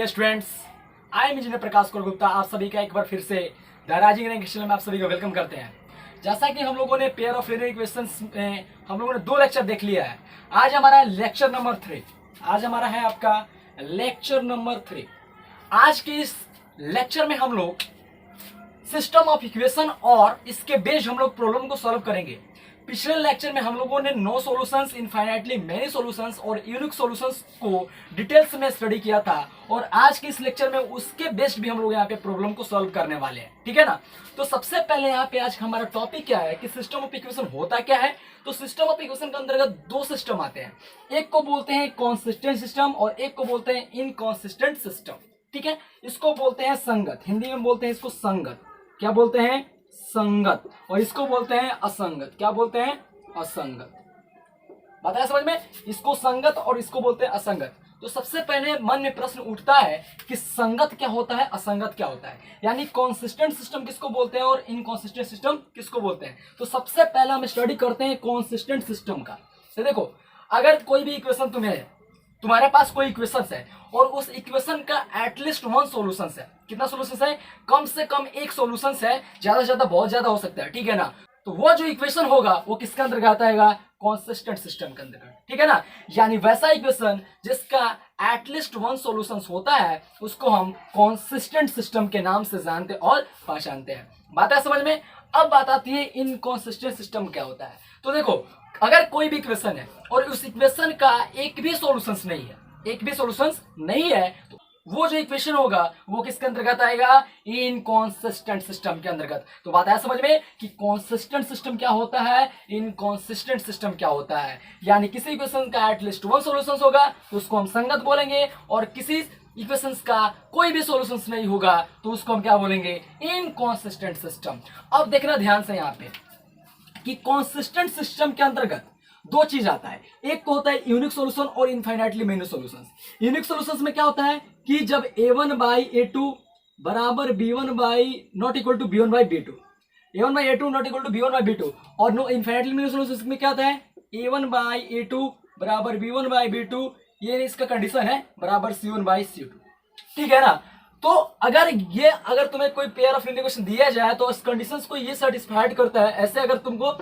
Students, I am engineer प्रकाश कौर गुप्ता। आप सभी का एक बार फिर से द राइजिंग रैंक चैनल में आप सभी को वेलकम करते हैं। जैसा कि हम लोगों ने पेयर ऑफ लीनियर इक्वेशंस में हम लोगों ने 2 लेक्चर देख लिया है। आज हमारा लेक्चर नंबर 3, आज हमारा है आपका लेक्चर नंबर 3। आज के इस लेक्चर में हम लोग सिस्टम ऑफ इक्वेशन और इसके बेस्ड हम लोग प्रॉब्लम को सॉल्व करेंगे। पिछले लेक्चर में हम लोगों ने no solutions, infinitely many solutions और यूनिक सॉल्यूशंस को डिटेल्स में स्टडी किया था और आज के इस लेक्चर में उसके बेस्ड भी हम लोग यहाँ पे प्रॉब्लम को सॉल्व करने वाले हैं। ठीक है ना। तो सबसे पहले यहाँ पे आज हमारा टॉपिक क्या है कि सिस्टम ऑफ इक्वेशन होता क्या है। तो सिस्टम ऑफ इक्वेशन के अंतर्गत 2 सिस्टम आते हैं, एक को बोलते हैं कॉन्सिस्टेंट सिस्टम और एक को बोलते हैं इनकॉन्सिस्टेंट सिस्टम। ठीक है, इसको बोलते हैं संगत, हिंदी में बोलते हैं इसको संगत। क्या बोलते हैं? संगत। और इसको बोलते हैं असंगत। क्या बोलते हैं? असंगत। बात है समझ में? इसको संगत और इसको बोलते हैं असंगत। तो सबसे पहले मन में प्रश्न उठता है कि संगत क्या होता है, असंगत क्या होता है, यानी कॉन्सिस्टेंट सिस्टम किसको बोलते हैं और इनकॉन्सिस्टेंट सिस्टम किसको बोलते हैं। तो सबसे पहले हम स्टडी करते हैं कॉन्सिस्टेंट सिस्टम का। तो देखो, अगर कोई भी इक्वेशन तुम्हारे पास कोई इक्वेशन है और उस इक्वेशन का एटलीस्ट 1 सॉल्यूशन है। कितना सॉल्यूशन है? कम से कम 1 सॉल्यूशन है, ज्यादा से ज्यादा बहुत ज्यादा हो सकता है। ठीक है ना। तो वो जो इक्वेशन होगा वो किसके अंतर्गत आएगा? कॉन्सिस्टेंट सिस्टम के अंतर्गत। ठीक है ना। यानी वैसा इक्वेशन जिसका एटलीस्ट 1 सॉल्यूशन होता है उसको हम कॉन्सिस्टेंट सिस्टम के नाम से जानते और पहचानते हैं। बात है समझ में? अब बात आती है इनकॉन्सिस्टेंट सिस्टम क्या होता है। तो देखो, अगर कोई भी इक्वेशन है और उस इक्वेशन का एक भी सॉल्यूशंस नहीं है, एक भी सॉल्यूशंस नहीं है, तो वो जो इक्वेशन होगा वो किसके अंतर्गत आएगा? इनकॉन्सिस्टेंट सिस्टम के अंतर्गत। तो बात है समझ में कि कॉन्सिस्टेंट सिस्टम क्या होता है, इनकॉन्सिस्टेंट सिस्टम क्या होता है। यानी किसी इक्वेशन का एटलीस्ट 1 सॉल्यूशंस होगा तो उसको हम संगत बोलेंगे और किसी इक्वेशंस का कोई भी सॉल्यूशंस नहीं होगा तो उसको हम क्या बोलेंगे? Inconsistent system. अब देखना ध्यान से यहाँ पे कि कॉन्सिस्टेंट सिस्टम के अंतर्गत 2 चीज आता है, एक को होता है यूनिक सॉल्यूशन और infinitely many solutions. Unique solutions में क्या होता है कि जब a1 बाई a2 बराबर b1 by not equal to b1 by b2, a1 by a2 not equal to b1 by b2। और नो इनफाइनाइटली मेनी सॉल्यूशंस में क्या होता है? a1 बाई a2 बराबर b1 बाई b2, ये इसका कंडीशन है, बराबर c1 बाई c2। ठीक है ना। तो अगर तुम्हें कोई पेयर ऑफ लीनियर इक्वेशन दिया जाए तो इस कंडीशंस को ये सेटिस्फाइड करता है, ऐसे अगर तुमको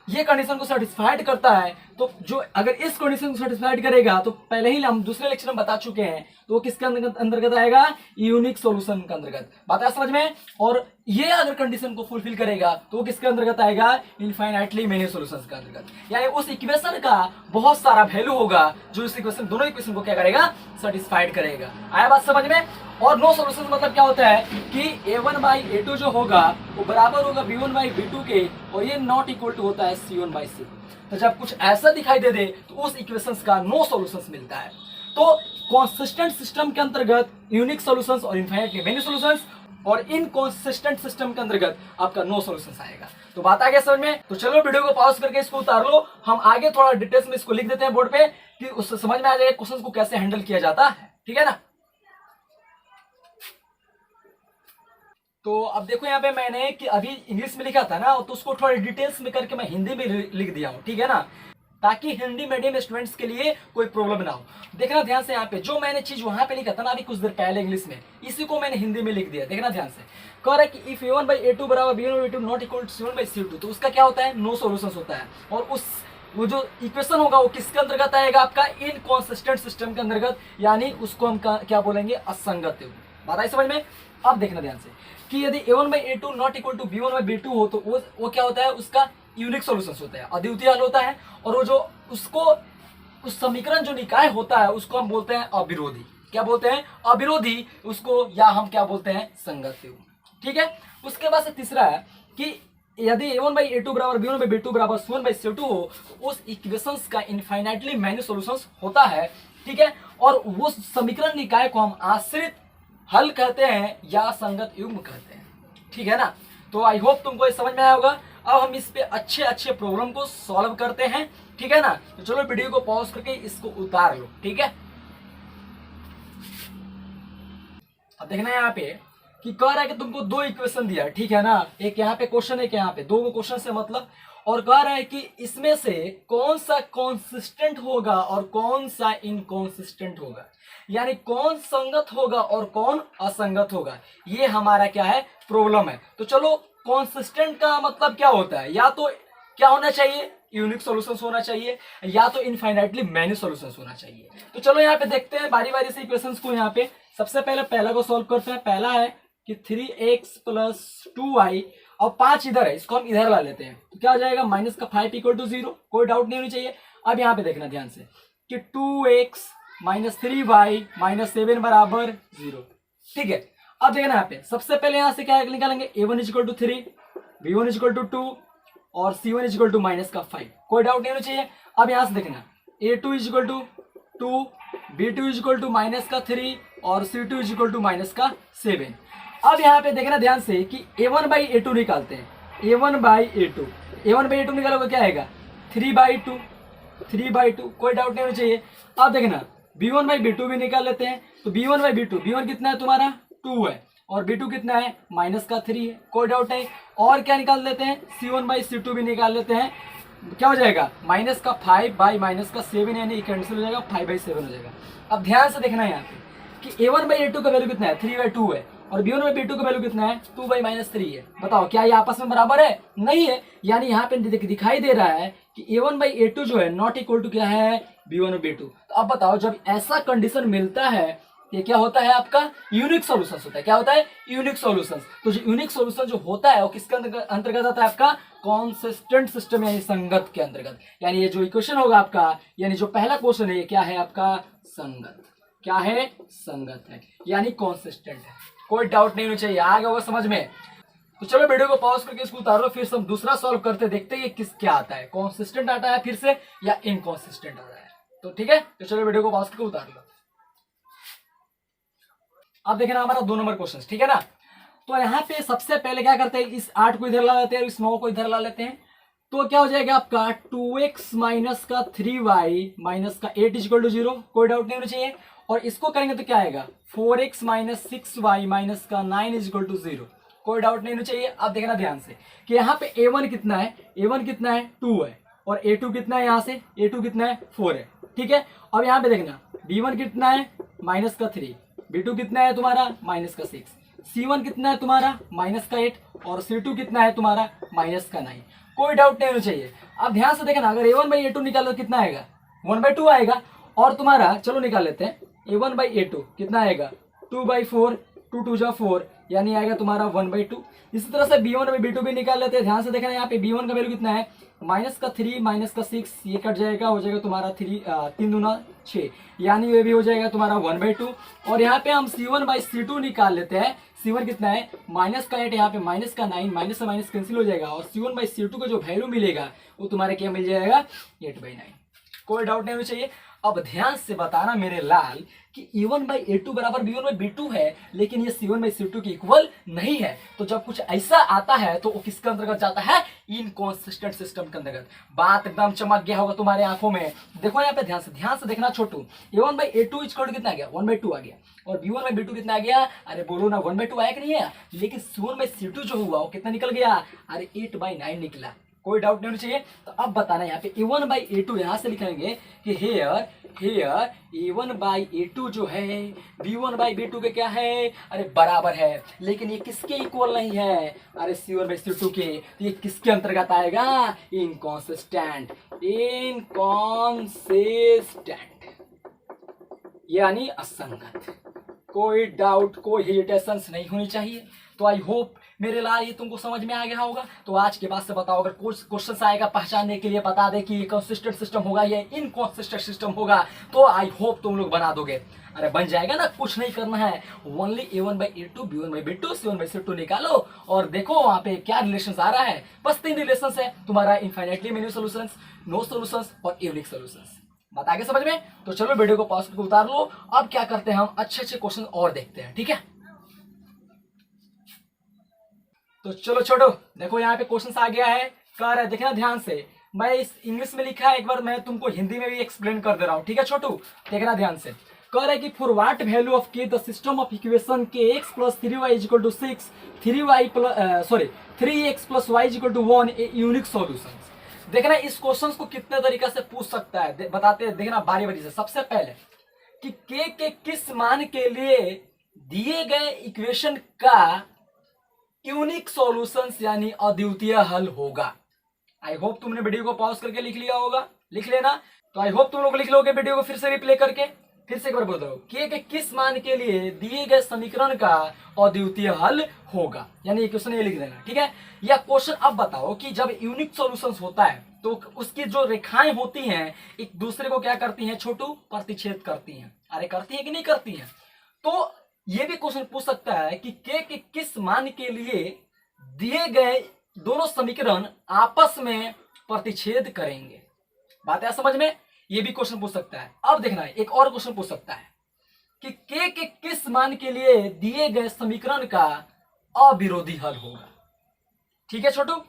ये कंडीशन को सेटिस्फाइड करता है तो जो अगर इस कंडीशन को सेटिस्फाइड करेगा तो पहले ही हम दूसरे लेक्चर में बता चुके हैं, तो वो किसके अंतर्गत आएगा? यूनिक सॉल्यूशन के अंतर्गत। बात है समझ में? और ये अगर कंडीशन को फुलफिल करेगा तो वो किसके अंतर्गत आएगा? इनफाइनाइटली मेनी सॉल्यूशंस के अंतर्गत। यानी उस इक्वेशन का बहुत सारा वैल्यू होगा जो इस इक्वेशन, दोनों इक्वेशन को क्या करेगा? सेटिस्फाइड करेगा। आया बात समझ में? और नो सॉल्यूशन मतलब क्या होता है कि a1 बाई a2 जो होगा वो बराबर होगा b1 बाई b2 के, और ये नॉट इक्वल टू होता है c1 बाई c2। तो जब कुछ ऐसा दिखाई दे तो उस इक्वेशंस का नो सॉल्यूशंस मिलता है। तो कॉन्सिस्टेंट सिस्टम के अंतर्गत यूनिक सॉल्यूशंस और इनफाइनाइटली मेनी सॉल्यूशंस, और इनकॉन्सिस्टेंट सिस्टम के अंतर्गत आपका नो सॉल्यूशंस आएगा। तो बात आ गया समझ में? तो चलो वीडियो को पॉज करके इसको उतार लो, हम आगे थोड़ा डिटेल्स में इसको लिख देते हैं बोर्ड पे कि उससे समझ में आ जाएगा क्वेश्चन को कैसे हैंडल किया जाता है। ठीक है ना। तो अब देखो यहाँ पे मैंने कि अभी इंग्लिश में लिखा था ना, तो उसको थोड़ा डिटेल्स में करके मैं हिंदी में लिख दिया हूँ। ठीक है ना, ताकि हिंदी मीडियम स्टूडेंट्स के लिए कोई प्रॉब्लम ना हो। देखना ध्यान से, यहाँ पे जो मैंने चीज वहां पे लिखा था ना अभी कुछ देर पहले इंग्लिश में, इसी को मैंने हिंदी में लिख दिया। देखना ध्यान से, कह रहा है कि इफ a1 बाई a2 बराबर b1 by b2 not equal to c1 by c2, तो उसका क्या होता है? नो सॉल्यूशंस होता है। और वो जो इक्वेशन होगा वो किसके अंतर्गत आएगा? आपका इनकॉन्सिस्टेंट सिस्टम के अंतर्गत, यानी उसको हम क्या बोलेंगे? असंगत। बात आई समझ में? अब देखना ध्यान से कि यदि a1 by a2 not equal to b1 by b2 हो तो वो क्या होता है? उसका यूनिक सॉल्यूशंस होता है, अद्वितीय हल होता है। और वो जो उसको उस समीकरण जो निकाय होता है उसको हम बोलते हैं अविरोधी। क्या बोलते हैं? अविरोधी उसको, या हम क्या बोलते हैं? संगत। ठीक है। उसके बाद से तीसरा है कि यदि a1 बाई a2 बराबर b1 बाई b2 बराबर c1 बाई c2 हो, उस इक्वेशंस का इनफाइनाइटली मैनी सॉल्यूशंस होता है। ठीक है। और वो समीकरण निकाय को हम आश्रित हल कहते हैं या संगत युग्म कहते हैं। ठीक है ना। तो आई होप तुमको ये समझ में आया होगा। अब हम इस पे अच्छे प्रॉब्लम को सॉल्व करते हैं। ठीक है ना। तो चलो वीडियो को पॉज करके इसको उतार लो। ठीक है। अब देखना यहाँ पे कि कह रहा है कि तुमको 2 इक्वेशन दिया है। ठीक है ना, एक यहाँ पे क्वेश्चन, एक यहाँ पे, 2 क्वेश्चन से मतलब, और कह रहा है कि इसमें से कौन सा कॉन्सिस्टेंट होगा और कौन सा इनकॉन्सिस्टेंट होगा, यानी कौन संगत होगा और कौन असंगत होगा, ये हमारा क्या है, प्रॉब्लम है। तो चलो, कॉन्सिस्टेंट का मतलब क्या होता है, या तो क्या होना चाहिए, यूनिक सॉल्यूशंस होना चाहिए, या तो इनफाइनाइटली मैनी सॉल्यूशंस होना चाहिए। तो चलो यहाँ पे देखते हैं बारी बारी से इक्वेशंस को। यहाँ पे सबसे पहले पहला को सॉल्व करते हैं। पहला है कि 3x + 2y और 5 इधर है, इसको हम इधर ला लेते हैं। तो क्या हो जाएगा, -5 = 0, कोई डाउट नहीं होनी चाहिए। अब यहाँ पे देखना ध्यान से कि 2x - 3y - 7 = 0, ठीक है। अब देखना यहाँ पे सबसे पहले यहाँ से क्या निकालेंगे, a1 = 3, b1 = 2 और c1 = -5, कोई डाउट नहीं होना चाहिए। अब यहां से देखना a2 = 2, b2 = -3 और c2 = -7। अब यहाँ पे देखना ध्यान से कि a1/a2 निकालते हैं। a1/a2 निकालोगे क्या आएगा, 3/2, कोई डाउट नहीं होना चाहिए। अब देखना b1/b2 भी निकाल लेते हैं। तो b1/b2, b1 कितना है तुम्हारा, 2 है, और b2 कितना है, -3 है, कोई डाउट नहीं। और क्या निकाल लेते हैं, c1/c2 भी निकाल लेते हैं। क्या हो जाएगा, -5/-7, यानी कैंसिल हो जाएगा, 5/7 हो जाएगा। अब ध्यान से देखना है यहाँ पे कि a1/a2 का वैल्यू कितना है, 3/2 है, और b1/b2 का वैल्यू कितना है, 2/-3 है। बताओ क्या ये आपस में बराबर है, नहीं है। यानी यहाँ पे दिखाई दे रहा है कि a1/a2 जो है नॉट इक्वल टू क्या है, b1/b2। तो अब बताओ, जब ऐसा कंडीशन मिलता है, ये क्या होता है आपका, यूनिक सॉल्यूशंस होता है। क्या होता है, यूनिक सॉल्यूशंस। तो जो यूनिक सॉल्यूशन जो होता है वो किसके अंतर्गत आता है, आपका कॉन्सिस्टेंट सिस्टम, यानी संगत के अंतर्गत। यानी ये जो इक्वेशन होगा आपका, यानी जो पहला क्वेश्चन है, ये क्या है आपका, संगत। क्या है, संगत है, यानी कॉन्सिस्टेंट है, कोई डाउट नहीं होना चाहिए। आ गया वो समझ में। तो चलो वीडियो को पॉज करके इसको उतार लो, फिर हम दूसरा सॉल्व करते देखते हैं ये किस क्या आता है, कॉन्सिस्टेंट आता है फिर से या इनकॉन्सिस्टेंट आता है। तो ठीक है, तो चलो वीडियो को पॉज करके उतार लो। अब देखना हमारा 2 नंबर क्वेश्चन, ठीक है ना। तो यहाँ पे सबसे पहले क्या करते हैं, इस 8 को इधर ला लेते हैं और इस 9 को इधर ला लेते हैं। तो क्या हो जाएगा आपका, 2x - 3y - 8 = 0, कोई डाउट नहीं होना चाहिए। और इसको करेंगे तो क्या आएगा, 4x - 6y - 9 = 0, कोई डाउट नहीं होना चाहिए। अब देखना ध्यान से कि यहाँ पे a1 कितना है, a1 कितना है, 2 है, और a2 कितना है, यहाँ से a2 कितना है, 4 है, ठीक है। अब यहाँ पे देखना b1 कितना है, -3, b2 कितना है तुम्हारा, -6, c1 कितना है तुम्हारा, -8, और c2 कितना है तुम्हारा, -9, कोई डाउट नहीं होना चाहिए। अब ध्यान से देखना, अगर a1/a2 निकालो कितना आएगा, 1/2 आएगा। और तुम्हारा चलो निकाल लेते हैं, a1/a2 कितना आएगा, 2/4, 2 2 जा 4, यानी आएगा तुम्हारा 1/2। इसी तरह से b1/b2 भी निकाल लेते हैं। ध्यान से देखना, यहाँ पे b1 का वैल्यू कितना है, -3 -6, ये कट जाएगा, हो जाएगा तुम्हारा 3 दूना 6, यानी ये भी हो जाएगा तुम्हारा 1/2। और यहाँ पे हम c1/c2 निकाल लेते हैं। c1 कितना है, -8, यहाँ पे -9, माइनस से माइनस कैंसिल हो जाएगा, और c1/c2 का जो वैल्यू मिलेगा वो तुम्हारे क्या मिल जाएगा, 8/9, कोई डाउट नहीं होना चाहिए। अब ध्यान से बताना मेरे लाल कि a1/a2 बराबर b1/b2 है, लेकिन ये c1/c2 की इक्वल नहीं है। तो जब कुछ ऐसा आता है तो वो किसके अंतर्गत जाता है, इनकॉन्सिस्टेंट सिस्टम के अंतर्गत। बात एकदम चमक गया होगा तुम्हारे आंखों में। देखो यहाँ पे ध्यान से देखना छोटू, a1/a2 इक्वल कितना आ गया, 1/2 आ गया, और b1/b2 कितना आ गया, अरे बोलो ना, 1/2 आया कि नहीं आया। लेकिन c1/c2 जो हुआ वो कितना निकल गया, अरे 8/9 निकला, कोई डाउट नहीं होना चाहिए। तो अब बताना यहाँ पे a1/a2, यहाँ से लिखेंगे कि हेयर a1/a2 जो है b1/b2 के क्या है, अरे बराबर है, लेकिन ये किसके इक्वल नहीं है, अरे c1/c2 के। तो ये किसके अंतर्गत आएगा, इनकॉन्सिस्टेंट, यानी असंगत। कोई डाउट, कोई हेजिटेशन नहीं होनी चाहिए। तो आई होप मेरे लाल ये तुमको समझ में आ गया होगा। तो आज के बाद से बताओ, अगर कुछ क्वेश्चन आएगा पहचानने के लिए, बता दे कि ये कंसिस्टेंट सिस्टम होगा या इनकॉन्सिस्टेंट सिस्टम होगा, तो आई होप तुम लोग बना दोगे। अरे बन जाएगा ना, कुछ नहीं करना है, ओनली a1/a2 b1/b2 c1/c2 निकालो और देखो वहां पे क्या रिलेशन आ रहा है। बस 3 रिलेशन है तुम्हारा, infinitely many solutions, no solutions और यूनिक सॉल्यूशंस। बात आगे समझ में। तो चलो वीडियो को पॉज करके उतार लो। अब क्या करते हैं, हम अच्छे क्वेश्चन और देखते हैं, ठीक है। तो चलो छोड़ो, देखो यहाँ पे क्वेश्चन आ गया है, कह रहा है, देखना ध्यान से, मैं इस इंग्लिश में लिखा है, एक बार मैं तुमको हिंदी में भी एक्सप्लेन कर दे रहा हूँ, ठीक है छोटू, देखना ध्यान से। कह रहा है कि for what value of k the system of equation k x plus 3y equal to 6 3x plus y equal to 1 a unique solution. देखना इस क्वेश्चन को कितने तरीके से पूछ सकता है, बताते हैं, देखना बारी बारी से। सबसे पहले कि के किस मान के लिए दिए गए इक्वेशन का यूनिक सॉल्यूशंस यानी अद्वितीय हल होगा। आई होप तुमने वीडियो को पॉज करके लिख लिया होगा, लिख लेना। तो आई होप तुम लोग लिख लोगे वीडियो को फिर से रिप्ले करके। फिर से एक बार बोल दो, के किस मान के लिए दिए गए समीकरण का अद्वितीय हल होगा, यानी क्वेश्चन ये लिख देना, ठीक है। या क्वेश्चन अब बताओ कि जब यूनिक सॉल्यूशंस होता है तो उसकी जो रेखाएं होती हैं एक दूसरे को क्या करती हैं छोटू, प्रतिच्छेद करती हैं। अरे करती हैं कि नहीं करती हैं। तो ये भी क्वेश्चन पूछ सकता है कि के किस मान के लिए दिए गए दोनों समीकरण आपस में प्रतिच्छेद करेंगे। बात है समझ में, ये भी क्वेश्चन पूछ सकता है। अब देखना है एक और क्वेश्चन पूछ सकता है कि के किस मान के लिए दिए गए समीकरण का अविरोधी हल होगा। ठीक है छोटू,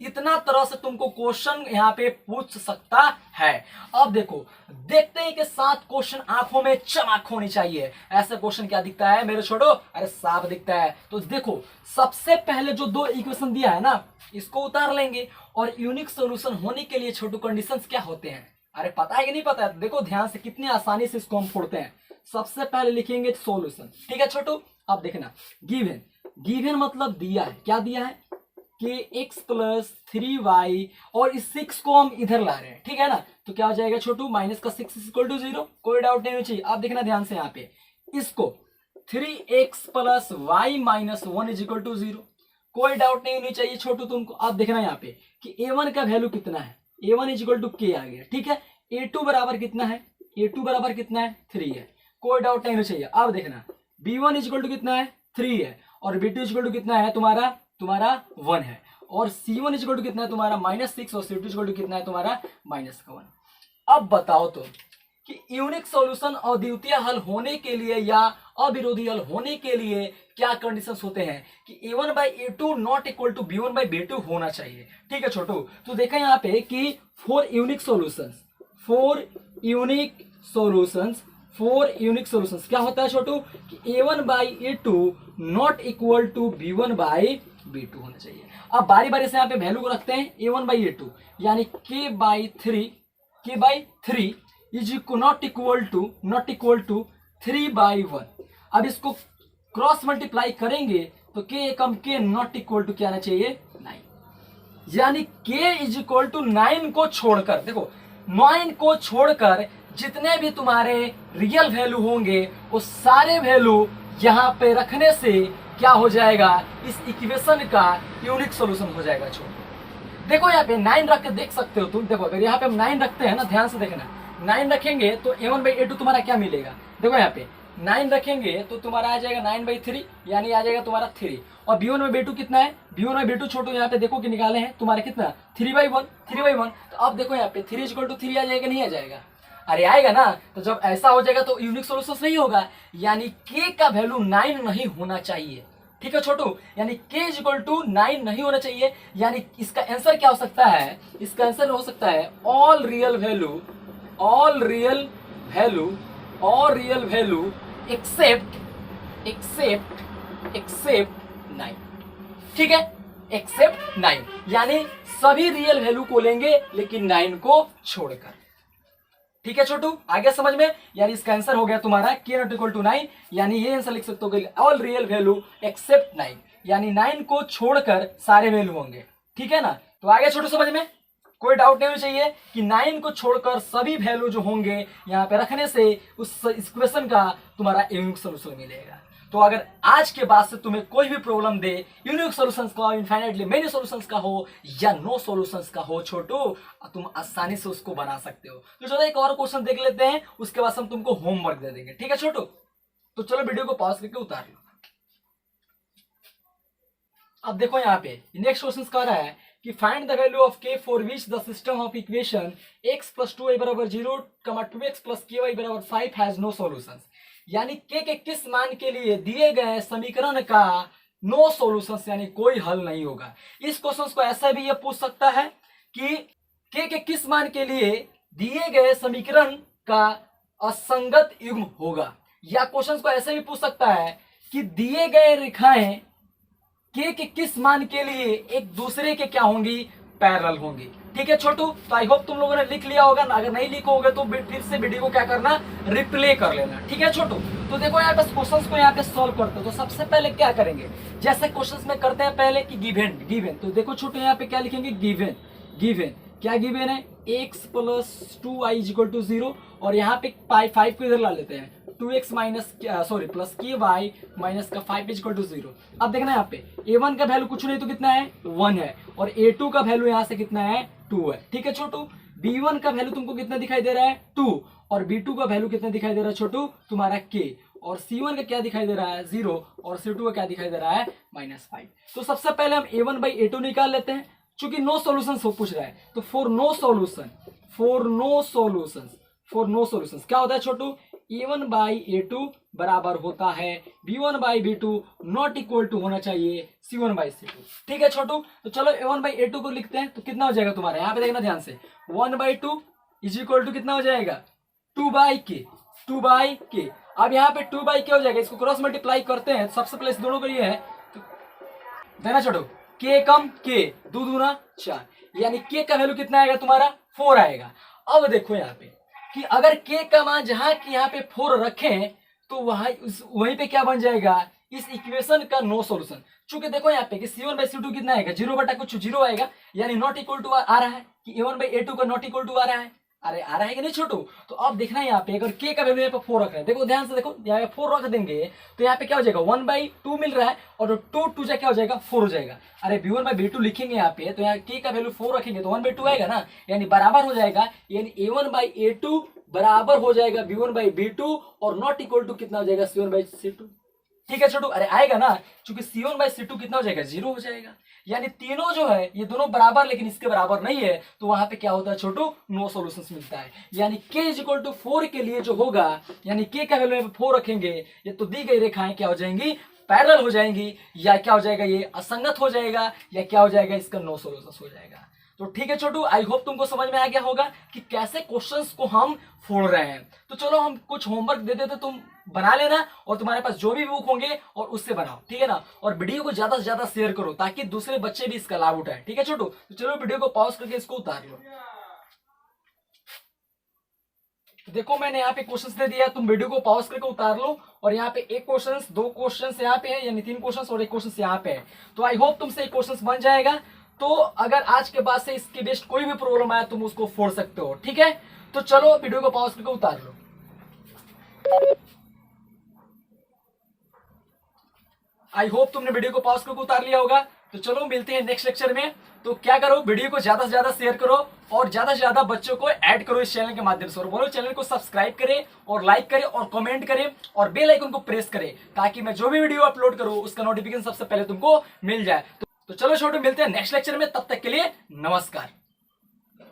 इतना तरह से तुमको क्वेश्चन यहाँ पे पूछ सकता है। अब देखो, देखते हैं कि 7 क्वेश्चन आंखों में चमक होनी चाहिए। ऐसे क्वेश्चन क्या दिखता है मेरे छोटो, अरे साफ दिखता है। तो देखो सबसे पहले जो 2 इक्वेशन दिया है ना, इसको उतार लेंगे और यूनिक सॉल्यूशन होने के लिए छोटू कंडीशंस क्या होते हैं, अरे पता है कि नहीं पता है। देखो ध्यान से कितनी आसानी से इसको हम फोड़ते हैं। सबसे पहले लिखेंगे सॉल्यूशन, ठीक है छोटू। अब देखना गिवन, गिवन मतलब दिया है, क्या दिया है कि x प्लस 3y और इस 6 को हम इधर ला रहे हैं, ठीक है ना। तो क्या हो जाएगा छोटू, माइनस का 6 इक्वल टू 0, कोई डाउट नहीं होना चाहिए। आप देखना ध्यान से यहाँ पे, इसको 3x plus y minus 1 is equal to 0, कोई डाउट नहीं होनी चाहिए छोटू तुमको। आप देखना यहाँ पे कि a1 का वैल्यू कितना है, a1 is equal to k आ गया, ठीक है। a2 बराबर कितना है, a2 बराबर कितना है 3 है, कोई डाउट नहीं होना चाहिए। अब देखना b1 इज इक्वल टू कितना है 3 है और b2 इज इक्वल टू कितना है तुम्हारा 1 है और c1 इज इक्वल टू कितना है तुम्हारा -6 और c2 इज इक्वल टू कितना है तुम्हारा -1। अब बताओ तो कि यूनिक सॉल्यूशन अद्वितीय हल होने के लिए या अविरोधी हल होने के लिए क्या कंडीशंस होते हैं कि a1 by a2 not equal to b1 by b2 होना चाहिए, ठीक है छोटू। तो देखा यहाँ पे कि 4 यूनिक सॉल्यूशंस क्या होता है छोटू कि a1 by a2 not equal to b1 by b2 होना चाहिए। अब बारी बारी से यहाँ पे वैल्यू को रखते हैं a1 बाई a2 यानी k by 3 is not equal to 3 by 1। अब इसको क्रॉस मल्टीप्लाई करेंगे तो k कम k नॉट इक्वल टू क्या आना चाहिए 9, यानी k इज इक्वल टू 9 को छोड़कर, देखो 9 को छोड़कर जितने भी तुम्हारे रियल वैल्यू होंगे वो सारे वैल्यू यहाँ पे रखने से क्या हो जाएगा, इस इक्वेशन का यूनिक सॉल्यूशन हो जाएगा। छोड़ देखो यहाँ पे 9 रख के देख सकते हो तुम। देखो अगर यहाँ पे हम 9 रखते हैं ना, ध्यान से देखना, 9 रखेंगे तो a1 बाई a2 तुम्हारा क्या मिलेगा। देखो यहाँ पे 9 रखेंगे तो तुम्हारा आ जाएगा 9 बाई 3 यानी आ जाएगा तुम्हारा 3 और b1 बाई b2 कितना है, b1 बाई b2 छोटो यहाँ पे देखो कि निकाले हैं तुम्हारा कितना 3 बाई 1। तो अब देखो यहाँ पे 3 इक्वल टू 3 आ जाएगा, नहीं आ जाएगा, अरे आएगा ना। तो जब ऐसा हो जाएगा तो यूनिक सॉल्यूशन नहीं होगा, यानी k का वैल्यू 9 नहीं होना चाहिए, ठीक है छोटू। यानी k इज इक्वल टू 9 नहीं होना चाहिए, यानी इसका आंसर क्या हो सकता है, इसका आंसर हो सकता है ऑल रियल वैल्यू एक्सेप्ट 9, ठीक है, एक्सेप्ट 9 यानी सभी रियल वैल्यू को लेंगे लेकिन 9 को छोड़कर, ठीक है छोटू। आगे समझ में, यानी इसका आंसर हो गया तुम्हारा k नॉट इक्वल टू 9, यानी ये आंसर लिख सकते हो ऑल रियल वैल्यू एक्सेप्ट 9, यानी 9 को छोड़कर सारे वैल्यू होंगे, ठीक है ना। तो आगे छोटू समझ में, कोई डाउट नहीं होना चाहिए कि 9 को छोड़कर सभी वैल्यू जो होंगे यहाँ पे रखने से उस इक्वेशन का तुम्हारा यूनिक सॉल्यूशन मिलेगा। तो अगर आज के बाद से तुम्हें कोई भी प्रॉब्लम दे, यूनिक सॉल्यूशंस का, इनफाइनाइटली मेनी सॉल्यूशंस का हो या नो सॉल्यूशंस का हो छोटू, तुम आसानी से उसको बना सकते हो। तो चलो एक और क्वेश्चन देख लेते हैं, उसके बाद हम तुमको होमवर्क दे देंगे, ठीक है छोटू। तो चलो वीडियो को पॉज करके उतार लो। अब देखो यहाँ पे नेक्स्ट क्वेश्चन कह रहा है कि find the value of k for which the system of equation x plus 2y बराबर 0, 2x प्लस ky बराबर 5 हैज नो सॉल्यूशंस, यानी k के किस मान के लिए दिए गए समीकरण का नो सॉल्यूशंस यानी कोई हल नहीं होगा। इस क्वेश्चन को ऐसा भी ये पूछ सकता है कि k के किस मान के लिए दिए गए समीकरण का असंगत युग्म होगा। या क्वेश्चन को ऐसे भी पूछ सकता है कि दिए गए रेखाएं के किस मान के लिए एक दूसरे के क्या होंगी, पैरेलल होंगी। ठीक है छोटू, तो आई होप तुम लोगों ने लिख लिया होगा, अगर नहीं लिखोगे तो फिर से वीडियो को क्या करना, रिप्ले कर लेना। ठीक है छोटू, तो देखो यहाँ पे क्वेश्चंस को यहाँ पे सॉल्व करते हो। तो सबसे पहले क्या करेंगे, जैसे क्वेश्चंस में करते हैं पहले कि गिवन गिवन, तो देखो छोटू यहाँ पे क्या लिखेंगे, गिवन गिवन क्या गिवन है, x + 2y = 0 और यहाँ पे 5 को इधर ला लेते हैं, 2x minus sorry plus ky minus का 5 = 0। अब देखना यहाँ पे a1 का वैल्यू कुछ नहीं तो कितना है, 1 है, और a2 का वैल्यू यहाँ से कितना है, 2 है। ठीक है छोटू, b1 का वैल्यू तुमको कितना दिखाई दे रहा है, 2, और b2 का वैल्यू कितना दिखाई दे रहा है छोटू, तुम्हारा k, और c1 का क्या दिखाई दे रहा है, 0, और c2 का क्या दिखाई दे रहा है, -5। तो सबसे पहले हम a1/a2 निकाल लेते हैं, चूंकि नो सॉल्यूशन पूछ रहा है, तो फॉर नो सॉल्यूशन क्या होता है छोटू, a1/a2 बराबर होता है b1/b2 नॉट इक्वल टू होना चाहिए c1/c2। ठीक है छोटू, तो चलो a1/a2 को लिखते हैं, तो कितना हो जाएगा तुम्हारा, यहाँ पे देखना ध्यान से, 1/2 = कितना हो जाएगा, 2/k। अब यहाँ पे 2/k हो जाएगा, इसको क्रॉस मल्टीप्लाई करते हैं, सबसे पहले इस दोनों को ये है, तो देना छोटू, k कम k 2 दूना 4, यानी k का वैल्यू कितना आएगा तुम्हारा, 4 आएगा। अब देखो यहाँ पे कि अगर k का मान जहां की यहाँ पे 4 रखें तो वहीं पे क्या बन जाएगा, इस इक्वेशन का नो सॉल्यूशन। चूंकि देखो यहाँ पे कि c1/c2 कितना आएगा, 0/0 आएगा, यानी नॉट इक्वल टू आ रहा है कि a1/a2 का नॉट इक्वल टू आ रहा है, अरे आ रहा है कि नहीं छोटू। तो अब देखना यहाँ पे अगर k का वैल्यू यहाँ पे 4 रख रहे हैं, देखो ध्यान से देखो, यहाँ पे 4 रख देंगे तो यहाँ पे क्या हो जाएगा, 1/2 मिल रहा है, और 2 क्या हो जाएगा, 4 हो जाएगा। अरे b1/b2 लिखेंगे यहाँ पे, तो यहाँ k का वैल्यू 4 रखेंगे तो 1/2 आएगा ना, यानी बराबर हो जाएगा, यानी a1/a2 बराबर हो जाएगा b1/b2 और नॉट इक्वल टू कितना हो जाएगा, c1/c2। ठीक है छोटू, अरे आएगा ना, क्योंकि c1/c2 कितना हो जाएगा, 0 हो जाएगा, यानी तीनों जो है ये दोनों बराबर लेकिन इसके बराबर नहीं है, तो वहां पे क्या होता है छोटू, नो सॉल्यूशंस मिलता है। यानी k = 4 के लिए जो होगा, यानी k का वैल्यू 4 रखेंगे, ये तो दी गई रेखाएं क्या हो जाएंगी, पैरेलल हो जाएंगी, या क्या हो जाएगा, ये असंगत हो जाएगा, या क्या हो जाएगा, इसका नो सॉल्यूशंस हो जाएगा। तो ठीक है छोटू, आई होप तुमको समझ में आ गया होगा कि कैसे क्वेश्चंस को हम फोड़ रहे हैं। तो चलो हम कुछ होमवर्क दे देते, तुम बना लेना, और तुम्हारे पास जो भी बुक होंगे और उससे बनाओ, ठीक है ना, और वीडियो को ज्यादा से ज्यादा शेयर करो ताकि दूसरे बच्चे भी इसका लाभ उठाए। ठीक है छोटू, तो चलो वीडियो को पॉज करके इसको उतार लो। देखो मैंने यहाँ पे क्वेश्चंस दे दिया, तुम वीडियो को पॉज करके उतार लो, और यहाँ पे एक क्वेश्चन, 2 क्वेश्चन यहाँ पे है, यानी 3 क्वेश्चन और एक क्वेश्चन यहाँ पे है। तो आई होप तुमसे एक क्वेश्चन बन जाएगा। तो अगर आज के बाद से इसके बेस्ट कोई भी प्रॉब्लम आया तुम उसको फोड़ सकते हो। ठीक है, तो चलो वीडियो को पॉज करके उतार लो। आई होप तुमने वीडियो को पॉज करके उतार लिया होगा। तो चलो मिलते हैं नेक्स्ट लेक्चर में। तो क्या करो, वीडियो को ज्यादा से ज्यादा शेयर करो और ज्यादा से ज्यादा बच्चों को ऐड करो इस चैनल के माध्यम से, और बोलो चैनल को सब्सक्राइब करें और लाइक करें और कमेंट करें और बेल आइकन को प्रेस करें, ताकि मैं जो भी वीडियो अपलोड करूं उसका नोटिफिकेशन सबसे पहले तुमको मिल जाए। तो चलो छोटू, मिलते हैं नेक्स्ट लेक्चर में, तब तक के लिए नमस्कार।